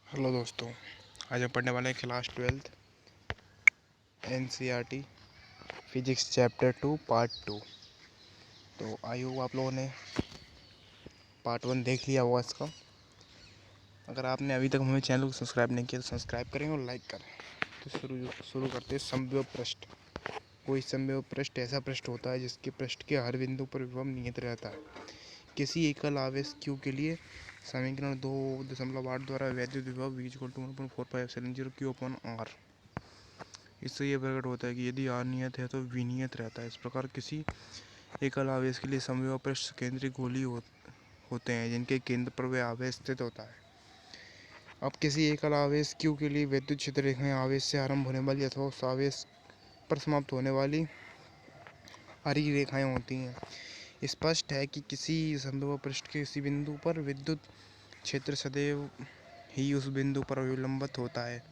Hello दोस्तों, आज हम पढ़ने वाले हैं class 12 NCERT physics chapter 2 part 2। तो आई होप आप लोगों ने पार्ट 1 देख लिया होगा इसका। अगर आपने अभी तक हमें चैनल को सब्सक्राइब नहीं किया तो सब्सक्राइब करें और लाइक करें। तो शुरू करते हैं। समविभव पृष्ठ। कोई समविभव पृष्ठ ऐसा पृष्ठ होता है जिसके पृष्ठ के हर बिंदु पर विभव नियत रहता है। किसी एकल आवेश Q के लिए समीकरण 2.8 द्वारा वैद्युत विभव V=1.4πε0 Q/R। इससे यह प्रकट होता है कि यदि R नियत है तो V नियत रहता है। इस प्रकार किसी एकल आवेश के लिए समविभव पृष्ठ केंद्रीय गोलीय होते हैं जिनके केंद्र पर वह आवेश स्थित होता है। अब किसी एकल आवेश Q के लिए विद्युत क्षेत्र रेखाएं आवेश से आरंभ होने वाली अथवा उस आवेश पर समाप्त होने वाली हरी रेखाएं होती हैं। स्पष्ट है कि किसी समविभव पृष्ठ के किसी बिंदु पर विद्युत क्षेत्र सदैव ही उस बिंदु पर अविलंबित होता है।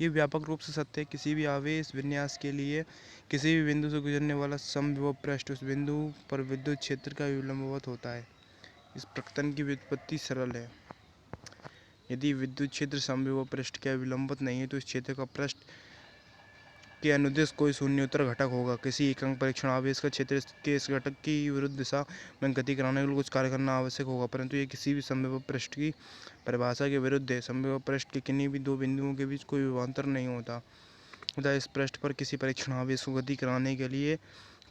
ये व्यापक रूप से सत्य है। किसी भी आवेश विन्यास के लिए किसी भी बिंदु से गुजरने वाला समविभव पृष्ठ उस बिंदु पर विद्युत क्षेत्र का विलंबवत होता है। इस प्रकरण की व्युत्पत्ति सरल है। यदि विद्युत क्षेत्र समविभव पृष्ठ के विलंबित नहीं है तो इस क्षेत्र का पृष्ठ के अनुदिश कोई शून्योत्तर घटक होगा। किसी एकांक परीक्षण आवेश का क्षेत्र के इस घटक की विरुद्ध दिशा में गति कराने के लिए कुछ कार्य करना आवश्यक होगा, परंतु ये किसी भी समविभव पृष्ठ की परिभाषा के विरुद्ध है। समविभव पृष्ठ के किन्हीं भी दो बिंदुओं के बीच कोई विभवांतर नहीं होता तथा इस पृष्ठ पर किसी परीक्षण आवेश को गति कराने के लिए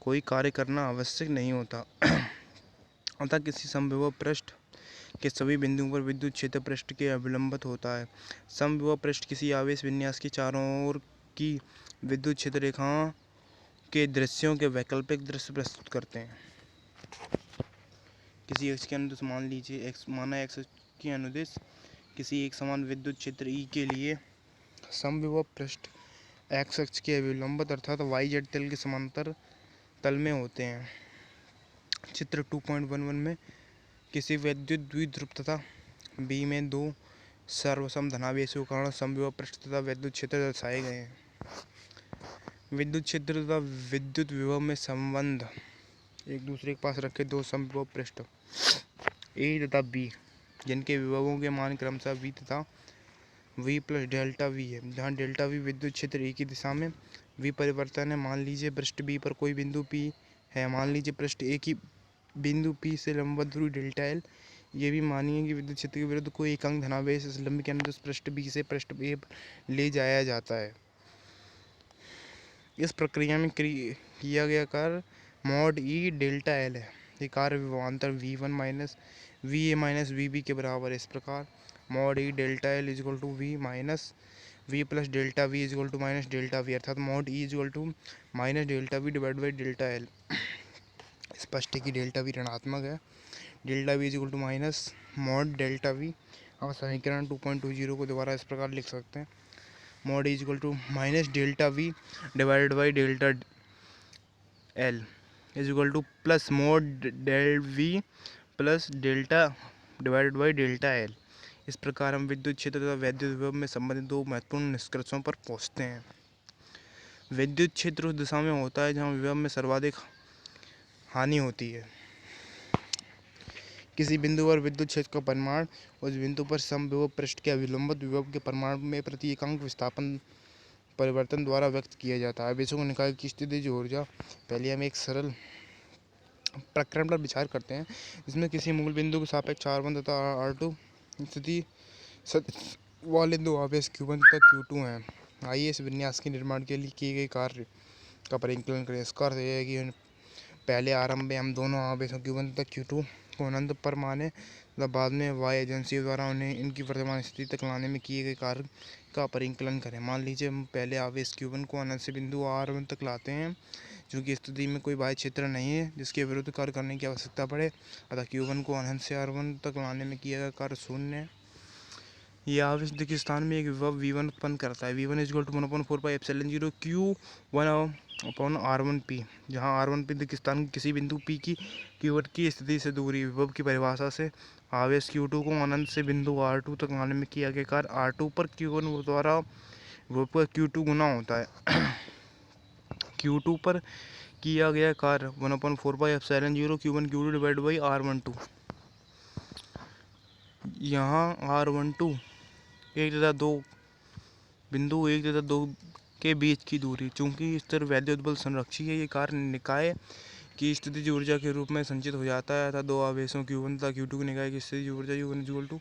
कोई कार्य करना आवश्यक नहीं होता। अतः किसी समविभव पृष्ठ के सभी बिंदुओं पर विद्युत क्षेत्र पृष्ठ के अविलंबित होता है। समविभव पृष्ठ किसी आवेश विन्यास की चारों ओर की विद्युत क्षेत्र रेखाओं के दृश्यों के वैकल्पिक दृश्य प्रस्तुत करते हैं। किसी एक्स के अनुदिश मान लीजिए एक्स के अनुदिश किसी एक समान विद्युत क्षेत्र E के लिए समविभव पृष्ठ एक्स अक्ष के अविलंबित अर्थात YZ तल के समांतर तल में होते हैं। चित्र 2.11 में किसी विद्युत द्विध्रुव तथा B में दो सर्वसम धनावेशों के कारण समविभव पृष्ठ तथा विद्युत क्षेत्र दर्शाए गए हैं। विद्युत क्षेत्र तथा विद्युत विभव में संबंध। एक दूसरे के पास रखे दो समविभव पृष्ठ A तथा B जिनके विभवों के मान क्रमशः V तथा V प्लस डेल्टा V है, जहाँ डेल्टा V विद्युत क्षेत्र A की दिशा में V परिवर्तन है। मान लीजिए पृष्ठ B पर कोई बिंदु P है। मान लीजिए पृष्ठ A की बिंदु P से लंबवत दूरी डेल्टा L। ये भी मानिए कि विद्युत क्षेत्र के विरुद्ध कोई एकांक धनावेश इस लंब के अनुदिश पृष्ठ B से पृष्ठ A पर ले जाया जाता है। इस प्रक्रिया में किया गया कार्य मॉड E डेल्टा L है। ये कार्य विभवांतर VA माइनस VB के बराबर है। इस प्रकार mod E delta L equal to V minus V plus delta V equal to minus delta V, अर्थात mod E equal to minus delta V divide by delta L। स्पष्ट है कि delta V ऋणात्मक है। Delta V equal to minus mod delta V। अब समीकरण 2.20 को दोबारा इस प्रकार लिख सकते हैं। Mod E equal to minus delta V divided by delta L is equal to plus mod del V plus delta divided by delta L। इस प्रकार हम विद्युत क्षेत्र तथा वैद्युत विभव में संबंधित दो महत्वपूर्ण निष्कर्षों पर पहुंचते हैं। विद्युत क्षेत्र उस दिशा में होता है जहां विभव में सर्वाधिक हानि होती है। किसी बिंदु पर विद्युत क्षेत्र का परिमाण उस बिंदु पर समविभव पृष्ठ के अविलंबित विभव के परिमाण में प्रति एकांक विस्थापन परिवर्तन द्वारा व्यक्त किया जाता है। आवेशों को निकाय की स्थितिज ऊर्जा। पहले हम एक सरल प्रकरण पर विचार करते हैं जिसमें किसी मूल बिंदु के सापेक्ष R1 तथा R2 स्थिति वाले दो आवेश Q1 तथा Q2 हैं। आइए इस विन्यास के निर्माण के लिए किए गए कार्य का परिकलन करें। इसका अर्थ यह है कि पहले आरंभ में हम दोनों आवेशों Q1 तथा Q2 को अनंत पर माने तथा बाद में Y एजेंसियों द्वारा उन्हें इनकी वर्तमान स्थिति तक लाने में किए गए कार्य का परिकलन करें। मान लीजिए हम पहले आवेश Q1 को अनंत से बिंदु R1 तक लाते हैं। चूँकि स्थिति में कोई बाह्य क्षेत्र नहीं है जिसके विरुद्ध कार्य करने की आवश्यकता पड़े, अतः Q1 को अनंत से R1 तक लाने में किया गया कार्य शून्य है। यह आवेश दिख स्थान में एक विभव V1 उत्पन्न करता है। V1 is equal to 1/4πε0 Q1/R1P, जहाँ R1P दिख स्थान किसी बिंदु P की Q1 की स्थिति से दूरी। विभव की परिभाषा से आवेश Q2 को अनंत से बिंदु R2 तक लाने में किया गया कार्य R2 पर Q1 द्वारा विभव पर Q2 गुना होता है। Q2 पर किया गया कार्य 1/4πε0 Q1 Q2 divide by R12। यहाँ R12 R12 एक तथा दो बिंदु एक तथा दो के बीच की दूरी। चूंकि स्थिर वैद्युत बल संरक्षी है, ये कार्य निकाय की स्थितिज ऊर्जा के रूप में संचित हो जाता है तथा दो आवेशों Q1 तथा Q2 की निकाय की स्थितिज ऊर्जा U1 equal to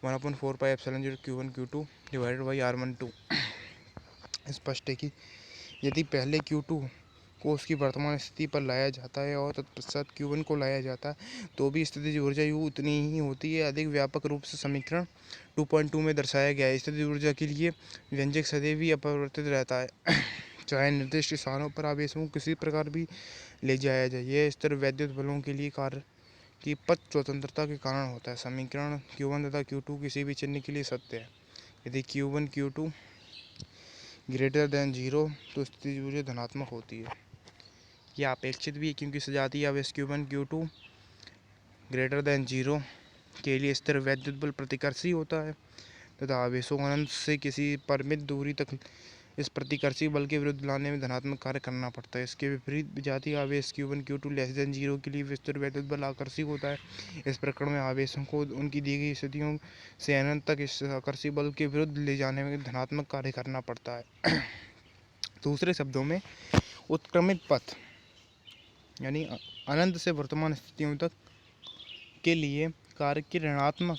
1/4πε0 Q1 Q2 divided by R12। स्पष्ट है कि यदि पहले Q2 को उसकी वर्तमान स्थिति पर लाया जाता है और तत्पश्चात Q1 को लाया जाता है तो भी स्थितिज ऊर्जा U उतनी ही होती है। अधिक व्यापक रूप से समीकरण 2.2 में दर्शाया गया है। स्थितिज ऊर्जा के लिए व्यंजक सदैव ही अपरिवर्तित रहता है चाहे निर्दिष्ट स्थानों पर आवेशों को किसी प्रकार भी ले जाया जाए। यह स्थिर वैद्युत बलों के लिए कार्य की पथ स्वतंत्रता के कारण होता है। समीकरण Q1 तथा Q2 किसी भी चिन्ह के लिए सत्य है। यदि Q1 Q2 ग्रेटर देन 0 तो स्थितिज ऊर्जा धनात्मक होती है। यह अपेक्षित भी है क्योंकि सजातीय आवेश Q1 Q2 ग्रेटर देन 0 के लिए स्थिर वैद्युत बल प्रतिकर्षी होता है तथा आवेशों को अनंत से किसी परिमित दूरी तक इस प्रतिकर्षी बल के विरुद्ध लाने में धनात्मक कार्य करना पड़ता है। इसके विपरीत विजातीय आवेश Q1 Q2 लेस देन 0 के लिए स्थिर वैद्युत बल आकर्षी होता है। इस प्रकरण में आवेशों को उनकी दी गई स्थितियों से अनंत तक इस आकर्षी बल के विरुद्ध ले जाने में धनात्मक कार्य करना पड़ता है। दूसरे शब्दों में उत्क्रमित पथ यानी अनंत से वर्तमान स्थितियों तक के लिए कार्य के ऋणात्मक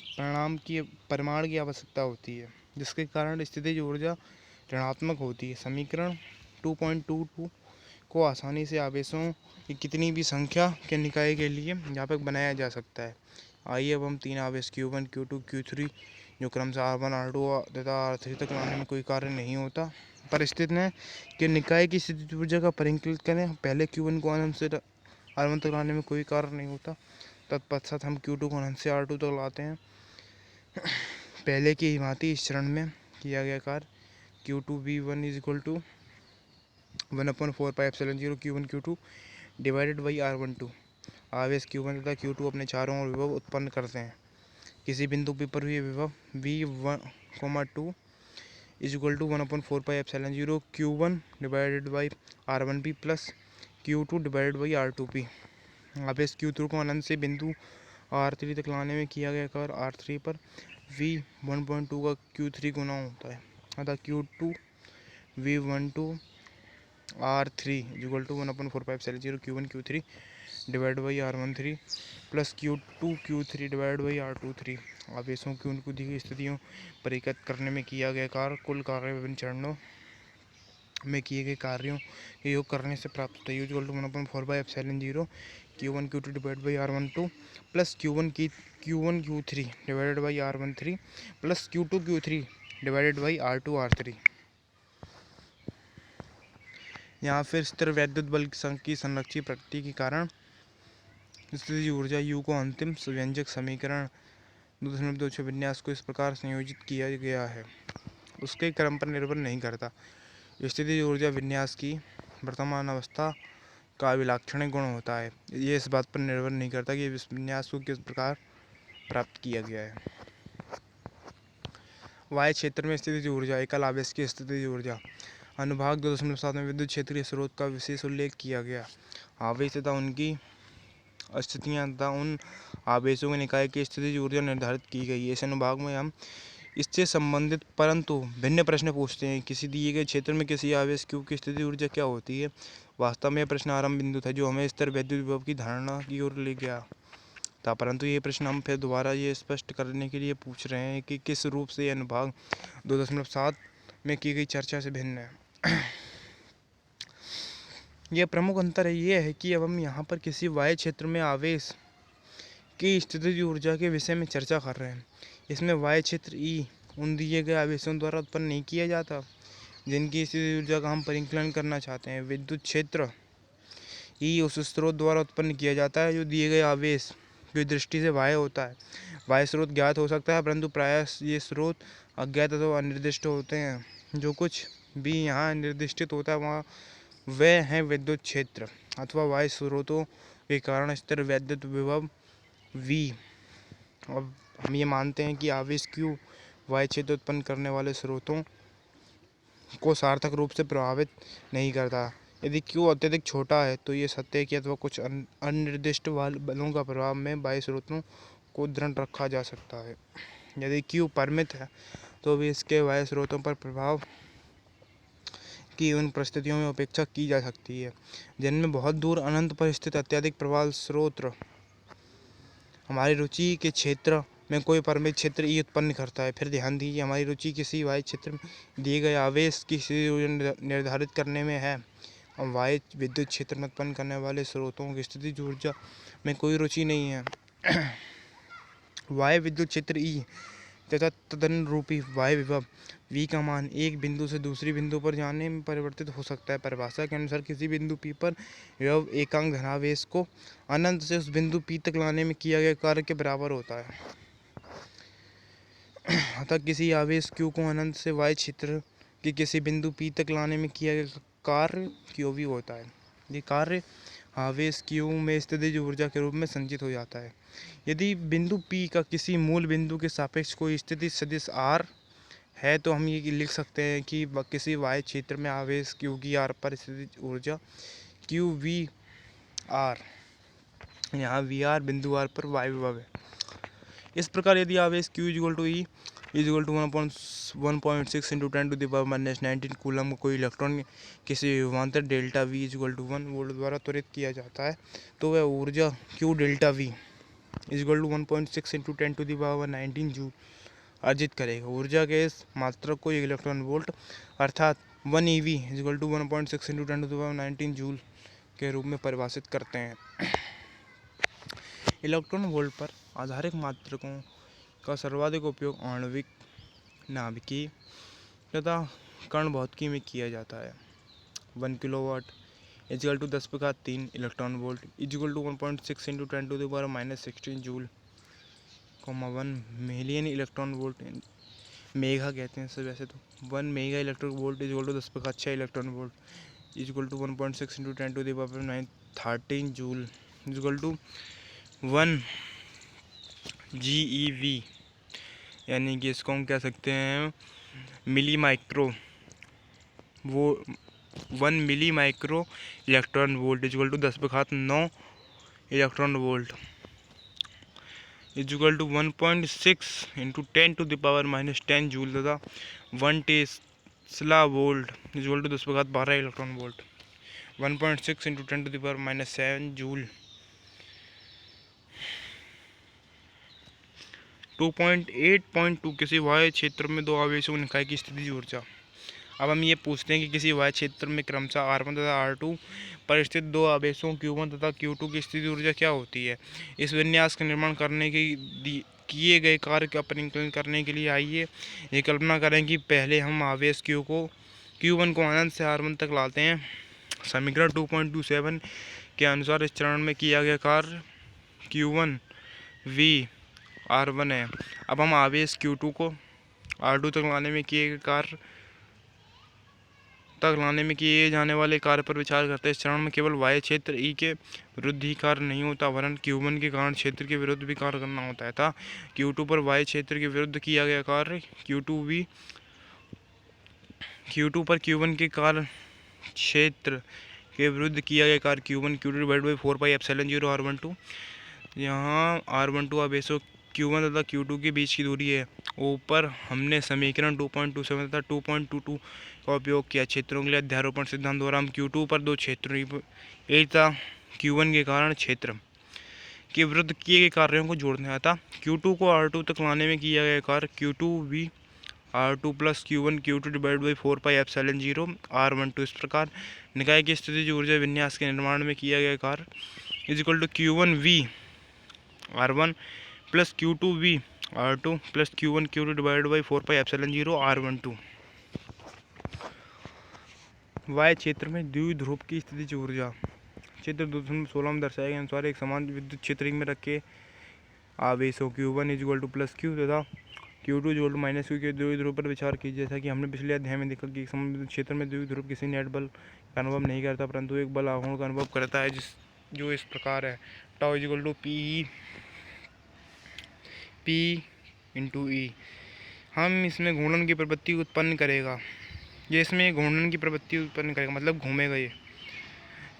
परिमाण की आवश्यकता होती है, जिसके कारण स्थितिज ऊर्जा ऋणात्मक होती है। समीकरण 2.22 को आसानी से आवेशों की कितनी भी संख्या के निकाय के लिए व्यापक बनाया जा सकता है। आइए अब हम तीन आवेश Q1 Q2 Q3 जो क्रमशः R1 R2 तथा R3 तक लाने में कोई कार्य नहीं होता पर स्थित है कि निकाय की स्थितिज ऊर्जा का परिकलित करें। पहले Q1 को अनंत से R1 तक लाने में कोई कार्य नहीं होता, तत्पश्चात हम Q2 को अनंत से R2 तक लाते हैं। पहले की भांति इस चरण में किया गया कार्य Q2 V1 is equal to 1/4πε0 Q1 Q2 divided by R12। आवेश Q1 तथा Q2 अपने चारों ओर विभव उत्पन्न करते हैं। किसी बिंदु P पर हुए विभव V1, 2 is equal to 1/4πε0 Q1 divided by R1P plus Q2 divided by R2P। आवेश Q3 को अनंत से बिंदु R3 तक लाने में किया गया कार्य R3 पर V1.2 का Q3 गुना होता है अतः Q2 V12 R3 equal to 1/4πε0 Q1 Q3 divide by R13 plus Q2 Q3 divide by R23। आवेशों की उनको दी गई स्थितियों पर एकत्र करने में किया गया कार्य कुल कार्य विभिन्न चरणों में किए गए कार्यों के योग करने से प्राप्त होता है। Equal to 1/4πε0 Q1 Q2 divide by R12 plus Q1 Q3 divided by R13 plus Q2 Q3 divided by R2 R3। यहाँ फिर स्थिर वैद्युत बल की संरक्षी प्रकृति के कारण स्थितिज ऊर्जा U को अंतिम व्यंजक समीकरण 2.26 विन्यास को इस प्रकार संयोजित किया गया है। उसके क्रम पर निर्भर नहीं करता। स्थितिज ऊर्जा विन्यास की वर्तमान अवस्था का अभिलाक्षणिक गुण होता है। ये इस बात पर निर्भर नहीं करता कि इस विन्यास को किस प्रकार प्राप्त किया गया है। वाह्य क्षेत्र में स्थितिज ऊर्जा एकल आवेश की स्थितिज ऊर्जा अनुभाग 2.7 में विद्युत क्षेत्रीय स्रोत का विशेष उल्लेख किया गया। आवेश तथा उनकी स्थितियां तथा उन आवेशों के निकाय की स्थितिज ऊर्जा निर्धारित की गई है। इस अनुभाग में हम इससे संबंधित परंतु भिन्न प्रश्न पूछते हैं। किसी दिए गए क्षेत्र में किसी आवेश Q की स्थितिज ऊर्जा क्या होती है। वास्तव में यह प्रश्न आरंभ बिंदु था जो हमें स्थिर वैद्युत विभव की धारणा की ओर ले गया था, परंतु ये प्रश्न हम फिर दोबारा ये स्पष्ट करने के लिए पूछ रहे हैं कि किस रूप से यह अनुभाग 2.7 में की गई चर्चा से भिन्न है। यह प्रमुख अंतर यह है कि अब हम यहाँ पर किसी वाह्य क्षेत्र में आवेश की स्थितिज ऊर्जा के विषय में चर्चा कर रहे हैं। इसमें वाह्य क्षेत्र E उन दिए गए आवेशों द्वारा उत्पन्न नहीं किया जाता जिनकी स्थितिज ऊर्जा का हम परिकलन करना चाहते हैं। विद्युत क्षेत्र E उस स्रोत द्वारा उत्पन्न किया जाता है जो दिए गए आवेश की दृष्टि से बाह्य होता है। बाह्य स्रोत ज्ञात हो सकता है परंतु प्रायः ये स्रोत अज्ञात अथवा अनिर्दिष्ट होते हैं। जो कुछ भी यहाँ निर्दिष्टित होता है वहाँ वह है विद्युत क्षेत्र अथवा बाह्य स्रोतों के कारण स्थिर वैद्युत विभव V। अब हम ये मानते हैं कि आवेश Q वाह्य क्षेत्र उत्पन्न करने वाले स्रोतों को सार्थक रूप से प्रभावित नहीं करता। यदि Q अत्यधिक छोटा है तो ये सत्य है कि अथवा कुछ अनिर्दिष्ट बलों का प्रभाव में बाह्य स्रोतों को दृढ़ रखा जा सकता है। यदि Q परिमित है तो भी इसके बाह्य स्रोतों पर प्रभाव की उन परिस्थितियों में उपेक्षा की जा सकती है जिनमें बहुत दूर अनंत पर स्थित अत्यधिक प्रबल स्रोत हमारी रुचि के क्षेत्र में कोई परिमित क्षेत्र ई उत्पन्न करता है। फिर ध्यान दीजिए, हमारी रुचि किसी बाह्य क्षेत्र में दिए गए आवेश की स्थिति ऊर्जा निर्धारित करने में है। बाह्य विद्युत क्षेत्र में उत्पन्न करने वाले स्रोतों की स्थितिज ऊर्जा में कोई रुचि नहीं है। बाह्य विद्युत क्षेत्र ई तथा तदनुरूपी बाह्य विभव V का मान एक बिंदु से दूसरी बिंदु पर जाने में परिवर्तित हो सकता है। परिभाषा के अनुसार किसी बिंदु P पर विभव एकांक धनावेश को अनंत से उस बिंदु P तक लाने में किया गया कार्य के बराबर होता है। अतः किसी आवेश Q को अनंत से बाह्य क्षेत्र के किसी बिंदु P तक लाने में किया गया कार्य QV होता है। ये कार्य आवेश Q में स्थितिज ऊर्जा के रूप में संचित हो जाता है। यदि बिंदु P का किसी मूल बिंदु के सापेक्ष कोई स्थिति सदिश R है तो हम ये लिख सकते हैं कि किसी बाह्य क्षेत्र में आवेश Q की R पर स्थितिज ऊर्जा QVR, यहाँ VR बिंदु R पर बाह्य विभव है। इस प्रकार यदि आवेश Q E = 1.6 इंटू 10⁻⁻19 कूलम को कोई इलेक्ट्रॉन किसी विभवांतर डेल्टा V = 1 वोल्ट द्वारा त्वरित किया जाता है तो वह ऊर्जा Q delta V = 1.6 into 10⁻19 joule अर्जित करेगा। ऊर्जा के इस मात्रक को इलेक्ट्रॉन वोल्ट अर्थात 1 eV = 1.6 इंटू 10⁻19 जूल के रूप में परिभाषित करते हैं। इलेक्ट्रॉन वोल्ट पर आधारित मात्रकों का सर्वाधिक उपयोग आणविक, नाभिकीय तथा कण भौतिकी में किया जाता है। 1 kilowatt = 10⁻³ electron volt = 1.6 into 10⁻⁻16 joule, 1 million electron volt mega कहते हैं इसे वैसे तो 1 mega electron volt = 10⁻6 electron volt = 1.6 into 10⁻⁻13 joule = 1 GeV, यानी कि इसको हम कह सकते हैं milli micro 1 milli micro electron volt = 10⁻9 electron volt = 1.6 into 10⁻⁻10 joule तथा 1 tesla volt = 10⁻12 electron volt 1.6 into 10⁻⁻7 joule 2.8.2 किसी बाह्य क्षेत्र में दो आवेशों निकाय की स्थितिज ऊर्जा। अब हम ये पूछते हैं कि किसी बाह्य क्षेत्र में क्रमशः R1 तथा R2 पर स्थित दो आवेशों Q1 तथा Q2 की स्थितिज ऊर्जा क्या होती है। इस विन्यास का निर्माण करने के किए गए कार्य का परिकलन करने के लिए आइए ये कल्पना करें कि पहले हम आवेश Q1 को अनंत से R1 तक लाते हैं। समीकरण 2.27 के अनुसार इस चरण में किया गया कार्य Q1 V R1 है। अब हम आवेश Q2 को R2 तक लाने में किए जाने वाले कार्य पर विचार करते हैं। इस चरण में केवल बाह्य क्षेत्र E के विरुद्ध ही कार्य नहीं होता वरन Q1 के कारण क्षेत्र के विरुद्ध भी कार्य करना होता है था। Q2 पर बाह्य क्षेत्र के विरुद्ध किया गया कार्य Q2 पर Q1 के कारण क्षेत्र के विरुद्ध किया गया कार्य Q1 Q2 4πε0 R12। यहाँ R12 आवेशों Q1 तथा Q2 के बीच की दूरी है। ऊपर हमने समीकरण 2.27 तथा 2.22 का उपयोग किया। क्षेत्रों के लिए अध्यारोपण सिद्धांत द्वारा हम Q2 पर दो क्षेत्रों A तथा Q1 के कारण क्षेत्र के विरुद्ध किए गए कार्यों को जोड़ने आता। Q2 को R2 तक लाने में किया गया कार्य Q2V R2 + Q1 Q2 / 4πε0 R12। इस प्रकार निकाय की स्थितिज ऊर्जा विन्यास के निर्माण में किया गया कार्य = Q1V R1 + Q2V R2 + Q1 Q2 / 4πε0 R12। वाय क्षेत्र में द्विध्रुव की स्थितिज ऊर्जा चित्र 2.16 में दर्शाए गए अनुसार एक समान विद्युत क्षेत्र में रखे आवेशों Q1 = +Q तथा Q2 = -Q के द्विध्रुव पर विचार कीजिए। जैसा कि हमने पिछले अध्याय में देखा कि एक समान विद्युत क्षेत्र में द्विध्रुव किसी नेट बल का अनुभव नहीं करता परंतु एक बल आघूर्ण का अनुभव करता है जो इस प्रकार है। Tau = P × E। हम इसमें घूर्णन की प्रवृत्ति उत्पन्न करेगा। ये इसमें घूर्णन की प्रवृत्ति उत्पन्न करेगा मतलब घूमेगा ये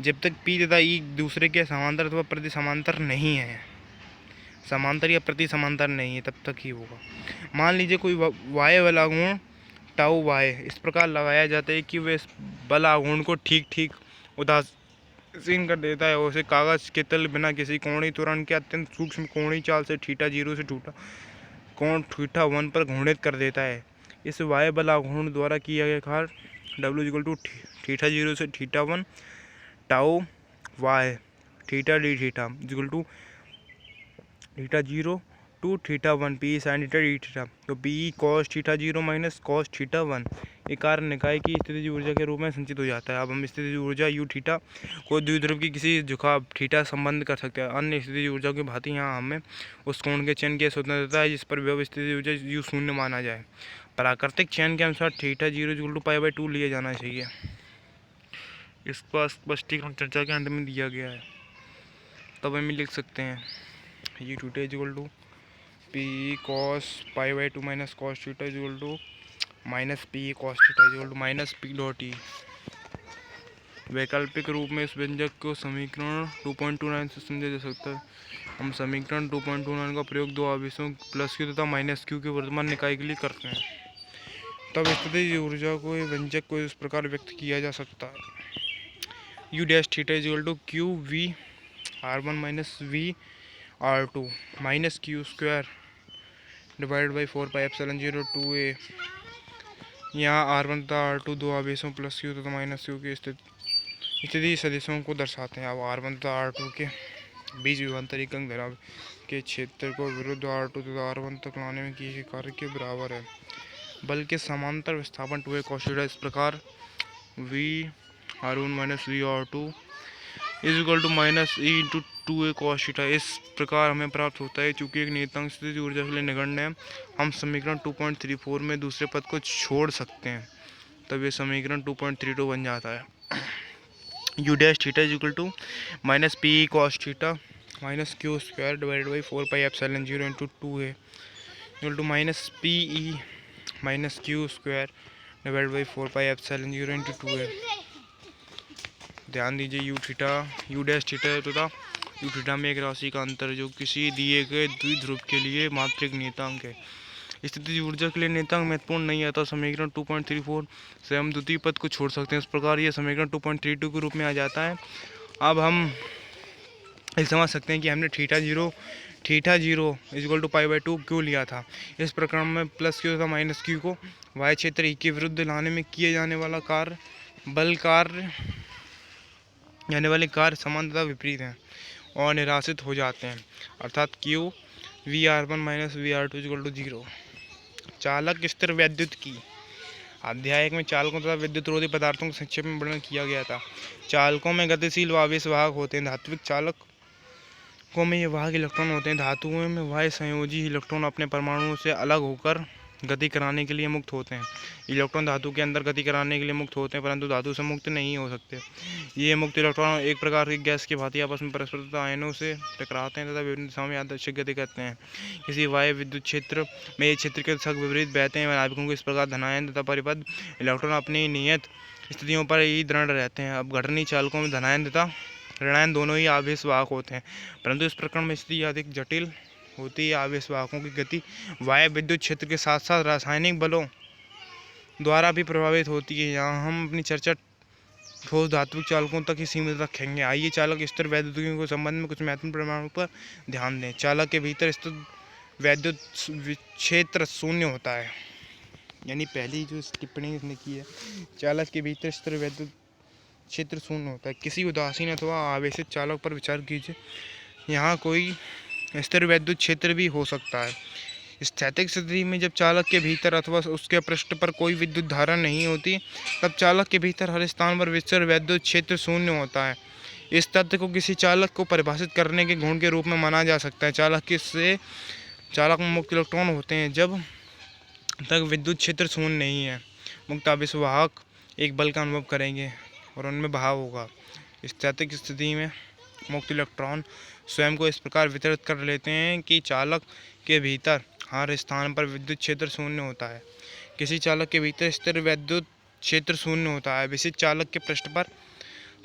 जब तक P तथा E दूसरे के समांतर अथवा प्रति समांतर नहीं है। समांतर या प्रति समांतर नहीं है तब तक ही होगा। मान लीजिए कोई वाय बल आघूर्ण टाउ वाय इस प्रकार लगाया जाता है कि वे इस बल आघूर्ण को ठीक ठीक उदासीन कर देता है और उसे कागज के तल बिना किसी कोणीय त्वरण के अत्यंत सूक्ष्म कोणीय चाल से थीटा 0 से कोण थीटा 1 पर घूर्णित कर देता है। इस वाय बल आघूर्ण द्वारा किया गया कार्य W थीटा 0 से theta 1 tau y theta d theta theta 0 to theta 1 p sine theta d theta. तो p cos theta 0 minus cos theta 1 एक कार्य निकाय की स्थितिज ऊर्जा के रूप में संचित हो जाता है। अब हम स्थितिज ऊर्जा यू थीटा को द्विध्रुव की किसी झुकाव थीटा संबंध कर सकते हैं। अन्य स्थितिज ऊर्जा की भांति यहाँ हमें उस कोण के चयन की स्वतंत्रता है जिस पर विभव स्थितिज ऊर्जा यू शून्य माना जाए। प्राकृतिक चयन के अनुसार थीटा 0 π/2 लिया जाना चाहिए। इसका स्पष्टीकरण चर्चा के अंत में दिया गया है। तब हम लिख सकते हैं U theta equal to p cos π/2 minus cos theta equal to minus p cos theta equal to minus p dot E. वैकल्पिक रूप में इस व्यंजक को समीकरण 2.29 से समझा जा सकता है। हम समीकरण 2.29 का प्रयोग दो आवेशों प्लस क्यू तथा माइनस क्यू के वर्तमान निकाय के लिए करते हैं। तब स्थितिज ऊर्जा को व्यंजक को इस प्रकार व्यक्त किया जा सकता है U dash theta equal to Q V R1 minus V R2 minus Q square divide by 4πε0 2a। यहाँ R1 तथा R2 दो आवेशों प्लस क्यू तथा माइनस क्यू के स्थिति सदिशों को दर्शाते हैं। अब R1 तथा R2 के बीच विभवांतरिक अंक धराव के क्षेत्र को विरुद्ध R2 तथा R1 तक लाने में किए गए कार्य के बराबर है। बल के समांतर विस्थापन 2a cos थीटा इस प्रकार v R1 minus V R2 is equal to minus E into 2a cos theta इस प्रकार हमें प्राप्त होता है। चूंकि एक नियतांक स्थितिज ऊर्जा के लिए नगण्य है, हम समीकरण 2.34 में दूसरे पद को छोड़ सकते हैं, तब ये समीकरण 2.32 बन जाता है। U dash theta is equal to minus p cos theta minus Q square divided by 4πε0 into 2a equal to minus p E minus Q square divided by 4πε0 into 2a। ध्यान दीजिए यू डैश थीटा तथा U theta में एक राशि का अंतर जो किसी दिए गए द्विध्रुव के लिए मात्रिक नियतांक है। स्थितिज ऊर्जा के लिए नियतांक महत्वपूर्ण नहीं आता। समीकरण 2.34 से हम द्वितीय पद को छोड़ सकते हैं। इस प्रकार यह समीकरण 2.32 के रूप में आ जाता है। अब हम ये समझ सकते हैं कि हमने थीटा 0 इक्वल टू π/2 क्यों लिया था। इस प्रकरण में प्लस क्यू तथा माइनस क्यू को वाई क्षेत्र ई के विरुद्ध लाने में किए जाने वाला कार्य बल कार्य जाने वाले कार्य समान तथा विपरीत हैं और निराशित हो जाते हैं, अर्थात Q V R1 minus V R2 equal to 0। चालक स्थिर वैद्युत की अध्याय में चालकों तथा विद्युत रोधी पदार्थों को संक्षेप में वर्णन किया गया था। चालकों में गतिशील व आवेश वाहक होते हैं। धात्विक चालकों में ये वाहक इलेक्ट्रॉन होते हैं। धातुओं में वाह्य संयोजी इलेक्ट्रॉन अपने परमाणुओं से अलग होकर गति कराने के लिए मुक्त होते हैं। इलेक्ट्रॉन धातु के अंदर गति कराने के लिए मुक्त होते हैं, परंतु धातु से मुक्त नहीं हो सकते। ये मुक्त इलेक्ट्रॉन एक प्रकार की गैस की भांति आपस में परस्पर तथा आयनों से टकराते हैं तथा विभिन्न दिशाओं में यादृच्छिक गति करते हैं। किसी वाह्य विद्युत क्षेत्र में ये क्षेत्र के दिशा विपरीत बहते हैं। नाभिकों को इस प्रकार धनायन तथा परिपथ इलेक्ट्रॉन अपनी नियत स्थितियों पर ही दृढ़ रहते हैं। अब घटनी चालकों में धनायन तथा ऋणायन दोनों ही आवेश वाहक होते हैं, परंतु इस प्रकरण में स्थिति अधिक जटिल होती है। आवेश वाहकों की गति वाह्य विद्युत क्षेत्र के साथ साथ रासायनिक बलों द्वारा भी प्रभावित होती है। यहाँ हम अपनी चर्चा ठोस धात्विक चालकों तक ही सीमित रखेंगे। आइए चालक स्थिर वैद्युतिकी के संबंध में कुछ महत्वपूर्ण परिमाणों पर ध्यान दें। चालक के भीतर स्थित वैद्युत क्षेत्र शून्य होता है, यानी पहली जो टिप्पणी इसने की है, चालक के भीतर स्थिर वैद्युत क्षेत्र शून्य होता है। किसी उदासीन अथवा आवेशित चालक पर विचार कीजिए। यहाँ कोई स्थिर वैद्युत क्षेत्र भी हो सकता है। स्थैतिक स्थिति में जब चालक के भीतर अथवा उसके पृष्ठ पर कोई विद्युत धारा नहीं होती, तब चालक के भीतर हर स्थान पर स्थिर वैद्युत क्षेत्र शून्य होता है। इस तथ्य को किसी चालक को परिभाषित करने के गुण के रूप में माना जा सकता है। चालक में मुक्त इलेक्ट्रॉन होते हैं जब तक विद्युत क्षेत्र शून्य नहीं है। मुक्त आवेश वाहक एक बल का अनुभव करेंगे और उनमें बहाव होगा। स्थैतिक स्थिति में मुक्त इलेक्ट्रॉन स्वयं को इस प्रकार वितरित कर लेते हैं कि चालक के भीतर हर स्थान पर विद्युत क्षेत्र शून्य होता है। किसी चालक के भीतर स्थिर वैद्युत क्षेत्र शून्य होता है। विशिष्ट चालक के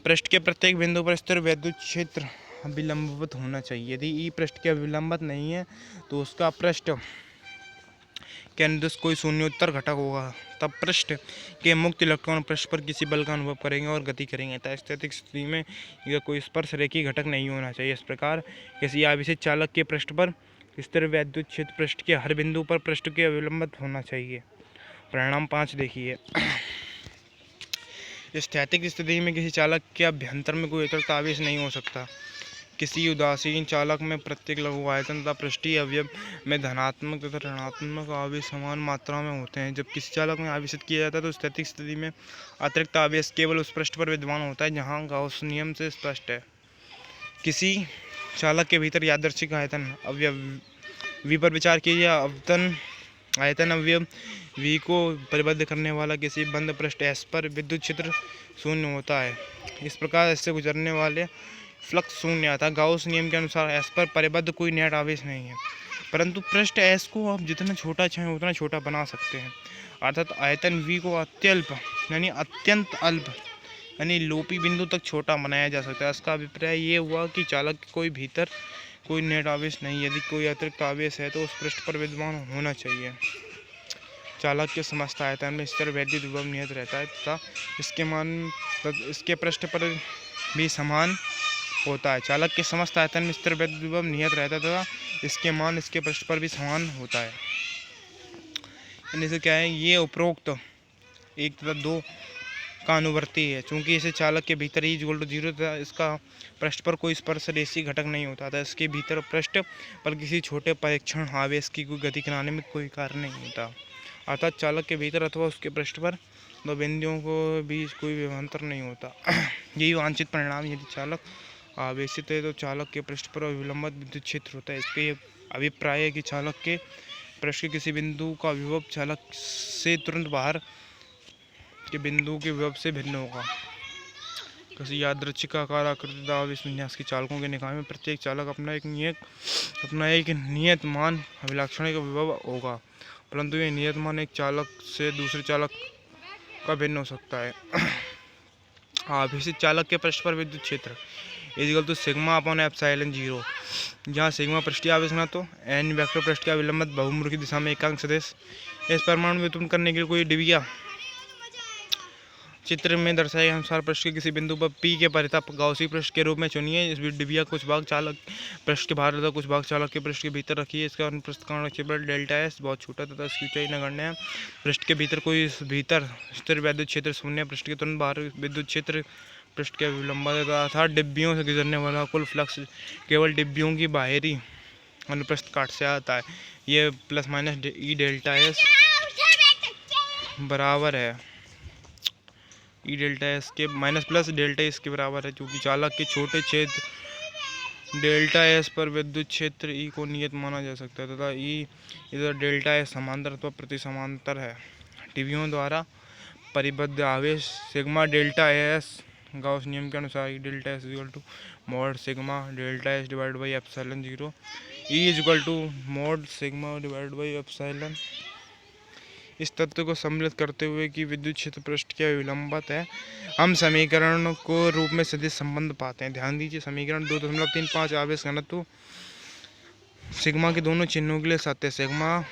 पृष्ठ के प्रत्येक बिंदु पर स्थिर वैद्युत क्षेत्र अभिलंबित होना चाहिए। यदि ई पृष्ठ के अभिलंबित नहीं है तो उसका पृष्ठ के अनुदिश कोई शून्योत्तर घटक होगा। तब पृष्ठ के मुक्त इलेक्ट्रॉन पृष्ठ पर किसी बल का अनुभव करेंगे और गति करेंगे। अतः स्थैतिक स्थिति में यह कोई स्पर्श रेखी घटक नहीं होना चाहिए। इस प्रकार किसी आवेशित चालक के पृष्ठ पर स्थिर वैद्युत क्षेत्र पृष्ठ के हर बिंदु पर पृष्ठ के अभिलंबित होना चाहिए। परिणाम 5 देखिए। स्थैतिक स्थिति में किसी चालक के अभ्यंतर में कोई अतिरिक्त आवेश नहीं हो सकता। किसी उदासीन चालक में प्रत्येक लघु आयतन तथा पृष्ठीय अवयव में धनात्मक तथा ऋणात्मक आवेश समान मात्रा में होते हैं। जब किसी चालक में आवेशित किया जाता है तो स्थैतिक स्थिति में अतिरिक्त आवेश केवल उस पृष्ठ पर विद्यमान होता है जहां गाउस नियम से स्पष्ट है। किसी चालक के भीतर यादृच्छिक आयतन अवयव V पर विचार कीजिए। आयतन अवयव V को परिबद्ध करने वाला किसी बंद पृष्ठ S पर विद्युत क्षेत्र शून्य होता है। इस प्रकार इससे गुजरने वाले फ्लक्स शून्य आता है। गाउस नियम के अनुसार S पर परिबद्ध कोई नेट आवेश नहीं है, परंतु पृष्ठ S को आप जितना छोटा चाहें उतना छोटा बना सकते हैं। अर्थात आयतन V को अत्यंत अल्प यानी लोपी बिंदु तक छोटा बनाया जा सकता है। इसका अभिप्राय ये हुआ कि चालक के कोई भीतर कोई नेट आवेश नहीं। यदि कोई अतिरिक्त आवेश है तो उस पृष्ठ पर विद्यमान होना चाहिए। चालक के समस्त आयतन में स्थिर वैद्युत विभव नियत रहता है तथा इसके मान इसके पृष्ठ पर भी समान होता है। चालक के समस्त आयतन में स्थिर वैद्युत विभव नियत रहता है तथा इसके मान इसके पृष्ठ पर भी समान होता है। यानी से क्या है, ये उपरोक्त 1 तथा 2 का अनुवर्ती है। चूंकि इसे चालक के भीतर ही E=0 तथा इसका पृष्ठ पर कोई स्पर्श रेखी घटक नहीं होता था। इसके भीतर पृष्ठ पर किसी छोटे परीक्षण आवेश की कोई गति कराने में कोई कार्य नहीं होता। अर्थात चालक के भीतर अथवा उसके पृष्ठ पर दो बिंदुओं को बीच कोई विभवांतर नहीं होता। यही वांछित परिणाम। यदि चालक आवेशित है तो चालक के पृष्ठ पर अभिलंबित विद्युत क्षेत्र होता है। इसके अभिप्राय है कि चालक के पृष्ठ के किसी बिंदु का विभव चालक से तुरंत बाहर के बिंदु के विभव से भिन्न होगा। किसी यादृच्छिक आकार आकृति आवेश विन्यास के चालकों के निकाय में प्रत्येक चालक अपना एक नियत मान अभिलाक्षणिक विभव होगा, परंतु यह नियत मान एक चालक से दूसरे चालक का भिन्न हो सकता है। आवेशित चालक के पृष्ठ पर विद्युत क्षेत्र = σ/ε0, जहाँ सिग्मा पृष्ठीय आवेश ना तो n वेक्टर पृष्ठ के अभिलंबित बहुमुखी दिशा में एकांक सदिश। इस परमाणु व्युत्पन्न करने के लिए कोई डिबिया चित्र में दर्शाए अनुसार पृष्ठ के किसी बिंदु पर P के परितः गाउसी पृष्ठ के रूप में चुनिए। इस डिबिया कुछ भाग चालक पृष्ठ के बाहर तथा कुछ भाग चालक के पृष्ठ के भीतर रखिए। इसका अनुप्रस्थ कोण क्षेत्रफल ΔS बहुत छोटा तथा इसकी ऊंचाई नगण्य है। पृष्ठ के भीतर कोई स्थिर वैद्युत क्षेत्र शून्य। पृष्ठ के तुरंत बाहर विद्युत क्षेत्र पृष्ठ के अभिलंबित अर्थात डिब्बियों से गुजरने वाला कुल फ्लक्स केवल डिब्बियों की बाहरी अनुप्रस्थ काट से आता है। ये ± E∆S बराबर है E∆S के −∆S के बराबर है, क्योंकि चालक के छोटे छेद ΔS पर विद्युत क्षेत्र E को नियत माना जा सकता है तथा E इधर ΔS समांतर अथवा प्रति समांतर है। डिब्बियों द्वारा परिबद्ध आवेश σ∆S गाउस नियम के अनुसार E∆S = mod σ∆S / ε0। E = mod σ/ε। इस तत्व को सम्मिलित करते हुए कि विद्युत क्षेत्र पृष्ठ के अभिलंबित है, हम समीकरण को रूप में सदिश संबंध पाते हैं। ध्यान दीजिए, समीकरण 2.35 आवेश घनत्व सिग्मा के दोनों चिन्हों के लिए सत्य है। सिग्मा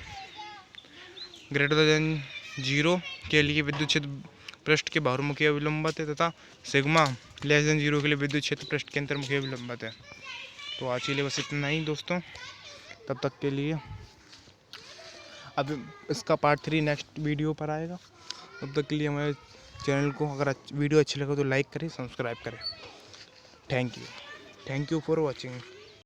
>0 के लिए विद्युत क्षेत्र पृष्ठ के बाह्यमुखी अभिलंबित है तथा सिग्मा <0 के लिए विद्युत क्षेत्र पृष्ठ के अंतर्मुखी अभिलंबित है। तो आज के लिए बस इतना ही दोस्तों, तब तक के लिए। अब इसका पार्ट 3 नेक्स्ट वीडियो पर आएगा। तब तक के लिए हमारे चैनल को अगर वीडियो अच्छी लगे तो लाइक करें, सब्सक्राइब करें। Thank you for watching.